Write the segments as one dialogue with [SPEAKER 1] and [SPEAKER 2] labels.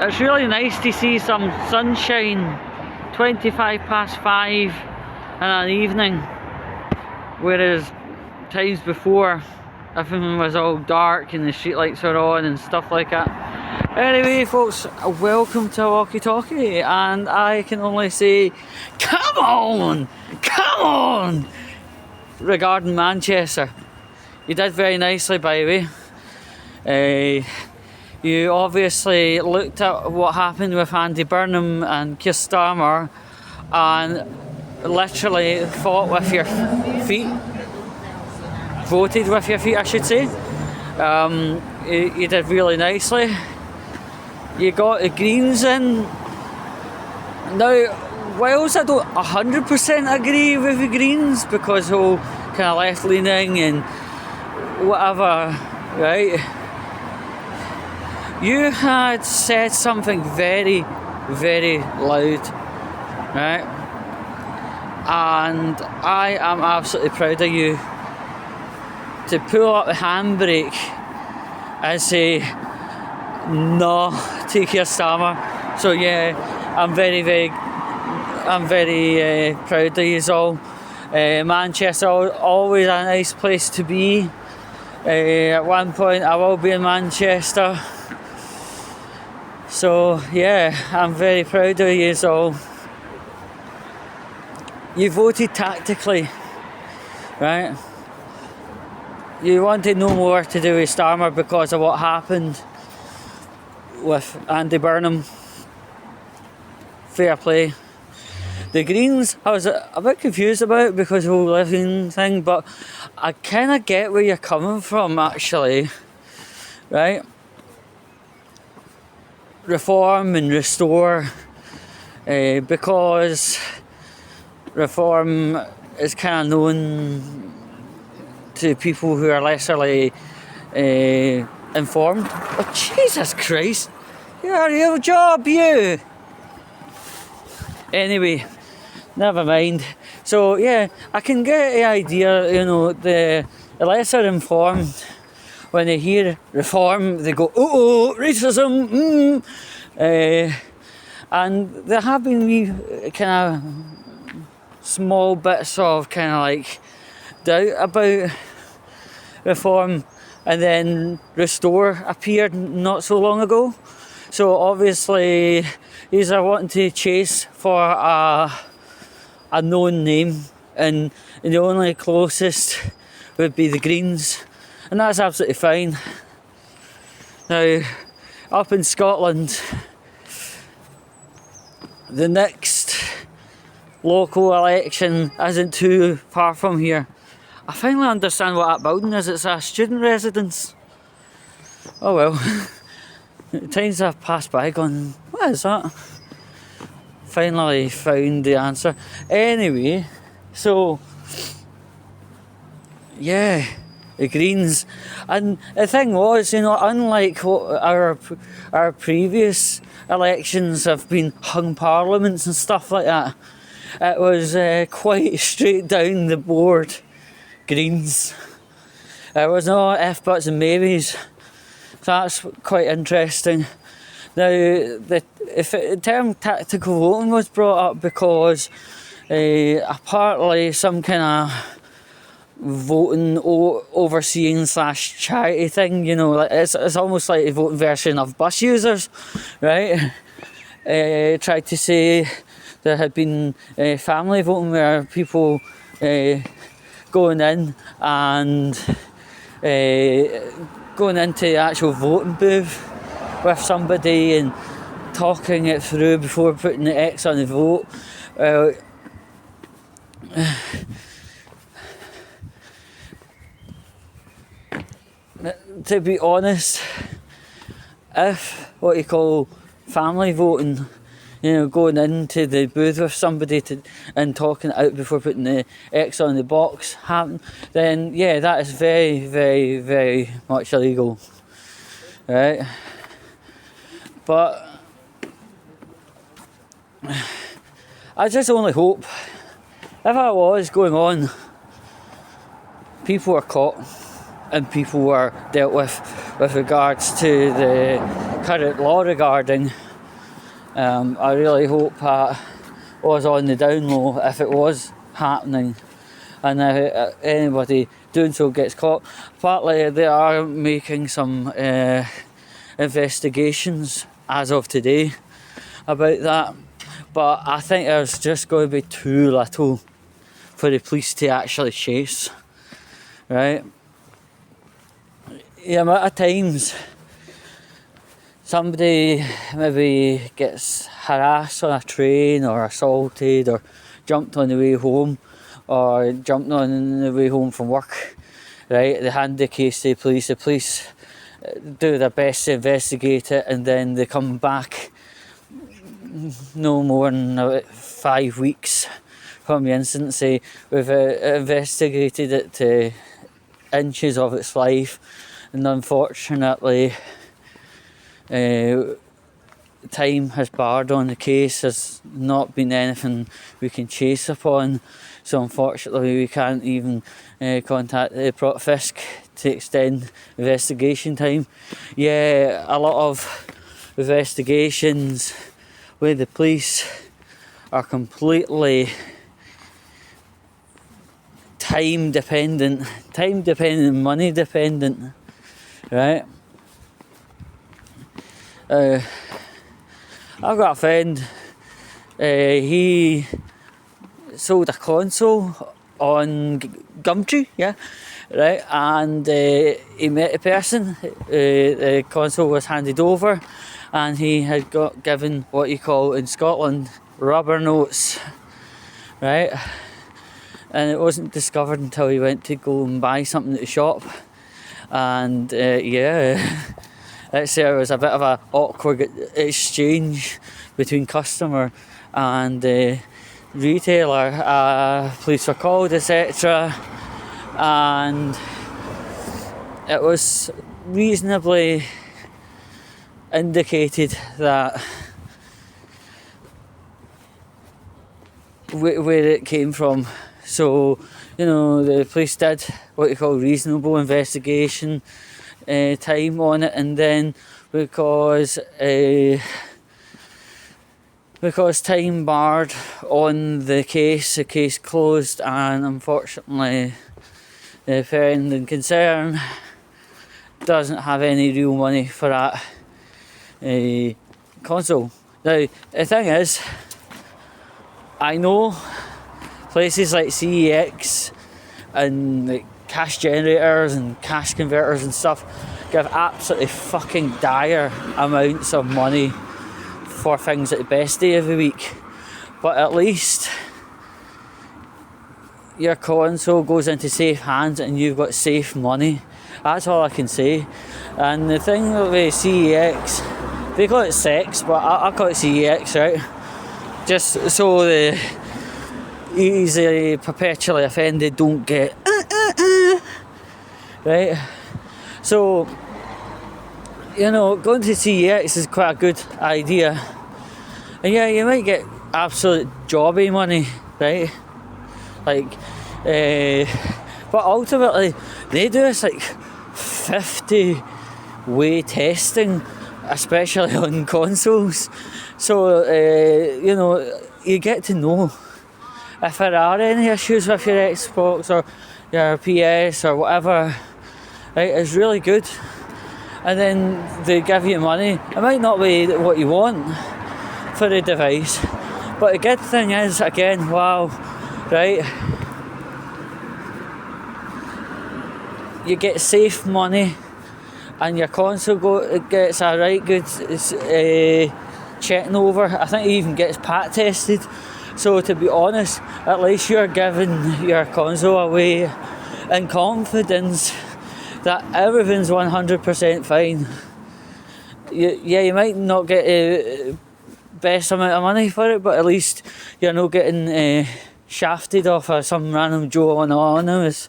[SPEAKER 1] it's really nice to see some sunshine 5:25 in an evening, whereas times before everything was all dark and the streetlights were on and stuff like that. Anyway folks, welcome to Walkie Talkie, and I can only say come on regarding Manchester. You did very nicely, by the way. You obviously looked at what happened with Andy Burnham and Keir Starmer and literally fought with your feet. Voted with your feet, I should say. You did really nicely. You got the Greens in. Now, whilst I don't 100% agree with the Greens because they're all kind of left-leaning and whatever, right? You had said something very, very loud, right? And I am absolutely proud of you to pull up the handbrake and say no to Keir Starmer. So yeah, I'm very proud of you all. Manchester always a nice place to be. At one point I will be in Manchester. So yeah, I'm very proud of you all. You voted tactically, right? You wanted no more to do with Starmer because of what happened with Andy Burnham. Fair play. The Greens, I was a bit confused about because of the whole living thing, but I kind of get where you're coming from actually, right? Reform and restore, because reform is kind of known to people who are lesserly informed. Oh, Jesus Christ! You're a real job, you! Anyway, never mind. So yeah, I can get the idea, you know, the lesser informed, when they hear reform, they go, oh, racism, and there have been wee kind of small bits of kind of like doubt about reform, and then restore appeared not so long ago. So obviously, these are wanting to chase for a known name, and the only closest would be the Greens. And that's absolutely fine. Now, up in Scotland, the next local election isn't too far from here. I finally understand what that building is. It's a student residence. Oh well. Times have passed by going, what is that? Finally found the answer. Anyway, so yeah, the Greens. And the thing was, you know, unlike what our previous elections have been hung parliaments and stuff like that, it was quite straight down the board Greens. There was no if, buts and maybes. So that's quite interesting. Now, the term tactical voting was brought up because apparently some kind of voting overseeing / charity thing, you know, like it's almost like a voting version of bus users, right? Tried to say there had been family voting where people going in and going into the actual voting booth with somebody and talking it through before putting the X on the vote. To be honest, if what you call family voting, you know, going into the booth with somebody and talking it out before putting the X on the box happen, then yeah, that is very, very, very much illegal, right? But I just only hope, if I was going on, people were caught and people were dealt with regards to the current law regarding I really hope that was on the down low if it was happening, and if anybody doing so gets caught. Partly they are making some investigations as of today about that, but I think there's just going to be too little for the police to actually chase, right? The amount of times somebody maybe gets harassed on a train or assaulted or jumped on the way home or jumped on the way home from work, right? They hand the case to the police do their best to investigate it, and then they come back no more than about 5 weeks from the incident and say we've investigated it to inches of its life, and unfortunately time has barred on the case. There's not been anything we can chase upon, so unfortunately we can't even contact the Prot Fisk to extend investigation time. Yeah, a lot of investigations with the police are completely time dependent, money dependent, right? I've got a friend, he sold a console on Gumtree, yeah, right, and he met a person, the console was handed over, and he had got given what you call in Scotland rubber notes, right, and it wasn't discovered until he went to go and buy something at the shop, and yeah, there was a bit of an awkward exchange between customer and retailer. Police were called, etc., and it was reasonably indicated that where it came from. So, you know, the police did what you call reasonable investigation time on it, and then because time barred on the case closed, and unfortunately the friend in concern doesn't have any real money for that console. Now the thing is, I know places like CEX and like cash generators and cash converters and stuff give absolutely fucking dire amounts of money for things at the best day of the week, but at least your console goes into safe hands and you've got safe money. That's all I can say. And the thing with CEX, they call it sex, but I call it CEX, right? Just so the easily perpetually offended don't get right. So, you know, going to CEX is quite a good idea, and yeah, you might get absolute jobby money, right? Like, but ultimately they do this like 50-way testing, especially on consoles. So you know, you get to know if there are any issues with your Xbox or your PS or whatever, right? It's really good. And then they give you money. It might not be what you want for the device, but the good thing is, again, wow, right, you get safe money, and your console gets a right good checking over. I think it even gets pat tested. So to be honest, at least you're giving your console away in confidence that everything's 100% fine. You might not get the best amount of money for it, but at least you're not getting shafted off of some random Joe Anonymous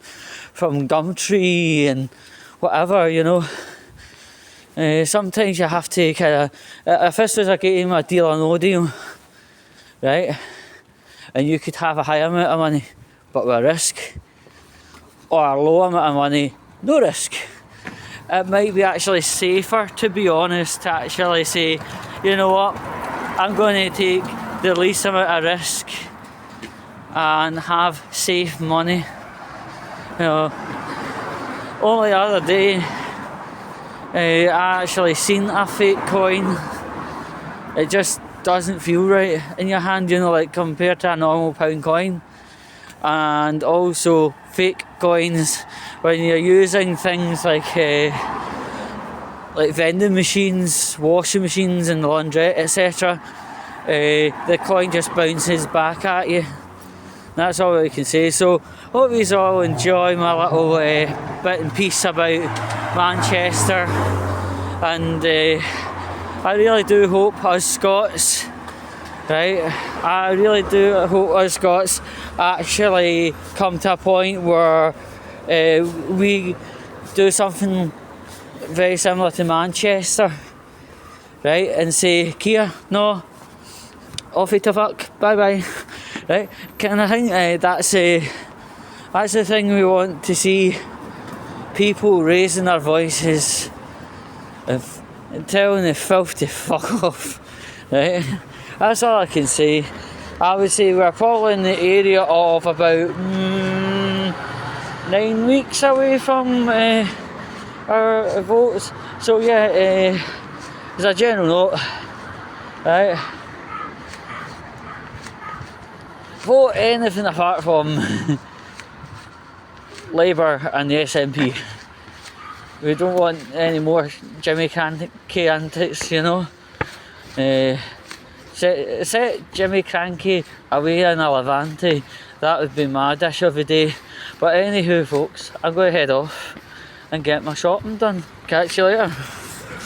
[SPEAKER 1] from Gumtree and whatever, you know. Sometimes you have to kind of, if this was a game, a deal or no deal, right, and you could have a high amount of money but with risk, or a low amount of money, no risk, it might be actually safer, to be honest, to actually say, you know what, I'm going to take the least amount of risk and have safe money. You know, only the other day I actually seen a fake coin. It just doesn't feel right in your hand, you know, like compared to a normal pound coin. And also fake coins, when you're using things like vending machines, washing machines and laundrette, etc., the coin just bounces back at you. That's all I can say. So hope you all enjoy my little bit and piece about Manchester, and I really do hope us Scots, right, I really do hope us Scots actually come to a point where we do something very similar to Manchester, right, and say, Kia, no, off it to fuck, bye bye, right? And I think that's the thing we want to see, people raising their voices and telling the filth to fuck off, right? That's all I can say. I would say we're probably in the area of about 9 weeks away from our votes. So yeah, as a general note, right, vote anything apart from Labour and the SNP. We don't want any more Jimmy Cranky antics, you know. Set Jimmy Cranky away in a Levante. That would be my dish of the day. But anywho folks, I'm going to head off and get my shopping done. Catch you later.